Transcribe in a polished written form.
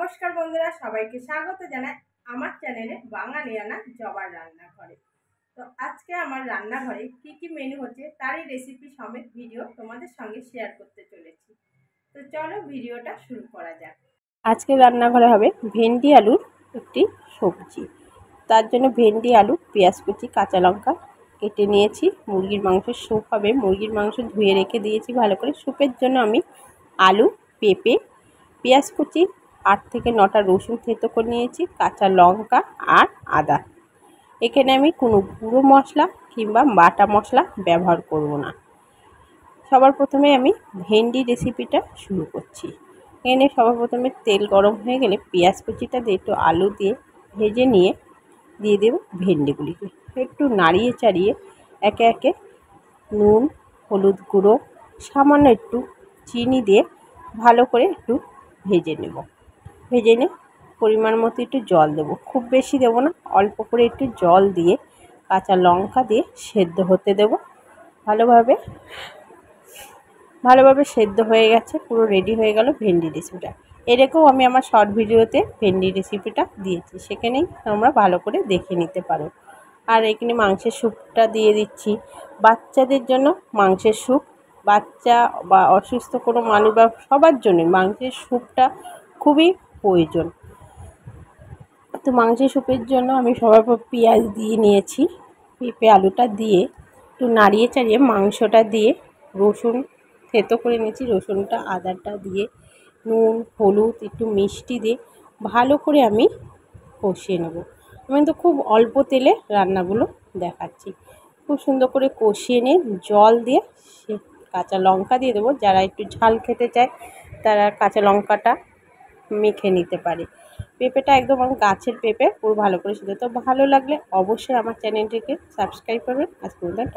নমস্কার বন্ধুরা, সবাইকে স্বাগত জানাই আমার চ্যানেলে বাঙালিয়ানা জবার রান্নাঘরে। তো আজকে আমার রান্নাঘরে কি কি মেনু হচ্ছে তারই রেসিপি সমেত ভিডিও তোমাদের সঙ্গে শেয়ার করতে চলেছি। তো চলো ভিডিওটা শুরু করা যাক। আজকে রান্নাঘরে হবে ভেন্ডি আলুর একটি সবজি। তার জন্য ভেন্ডি আলু, পেঁয়াজ কুচি, কাঁচা লঙ্কা কেটে নিয়েছি। মুরগির মাংসের স্যুপ হবে, মুরগির মাংস ধুয়ে রেখে দিয়েছি ভালো করে। স্যুপের জন্য আমি আলু, পেঁপে, পেঁয়াজ কুচি, 8 থেকে 9টা রসুন থেতো করে নিয়েছি, কাঁচা লঙ্কা আর আদা। এখানে আমি কোনো গুঁড়ো মশলা কিংবা বাটা মশলা ব্যবহার করব না। সবার প্রথমে আমি ভেন্ডি রেসিপিটা শুরু করছি। এখানে সবার প্রথমে তেল গরম হয়ে গেলে পেঁয়াজ কুচিটা দিয়ে একটু আলু দিয়ে ভেজে নিয়ে দিয়ে দেব ভেন্ডিগুলিকে। একটু নাড়িয়ে চাড়িয়ে একে একে নুন, হলুদ গুঁড়ো, সামান্য একটু চিনি দিয়ে ভালো করে একটু ভেজে নেব। ভেজে নিয়ে পরিমাণ মতো একটু জল দেবো, খুব বেশি দেবো না, অল্প করে একটু জল দিয়ে কাঁচা লঙ্কা দিয়ে সেদ্ধ হতে দেব। ভালোভাবে সেদ্ধ হয়ে গেছে, পুরো রেডি হয়ে গেল ভেন্ডি রেসিপিটা। এরকম আমি আমার শর্ট ভিডিওতে ভেন্ডি রেসিপিটা দিয়েছি, সেখানেই তোমরা ভালো করে দেখে নিতে পারো। আর এখানে মাংসের স্যুপটা দিয়ে দিচ্ছি। বাচ্চাদের জন্য মাংসের স্যুপ, বাচ্চা বা অসুস্থ কোনো মানুষ বা সবার জন্যই মাংসের স্যুপটা খুবই প্রয়োজন। তো মাংসের স্যুপের জন্য আমি সবার পেঁয়াজ দিয়ে নিয়েছি, পেঁপে আলুটা দিয়ে একটু নাড়িয়ে চাড়িয়ে মাংসটা দিয়ে রসুন থেতো করে নিয়েছি, রসুনটা আদাটা দিয়ে নুন, হলুদ, একটু মিষ্টি দিয়ে ভালো করে আমি কষিয়ে নেব। আমি তো খুব অল্প তেলে রান্নাগুলো দেখাচ্ছি। খুব সুন্দর করে কষিয়ে নিয়ে জল দিয়ে সে কাঁচা লঙ্কা দিয়ে দেবো। যারা একটু ঝাল খেতে চায় তারা কাঁচা লঙ্কাটা মেখে নিতে পারে। পেঁপেটা একদম আমার গাছের পেঁপে, পুরো ভালো করে সেদ্ধ। তো ভালো লাগলে অবশ্যই আমার চ্যানেলটিকে সাবস্ক্রাইব করবেন। আজ পর্যন্ত।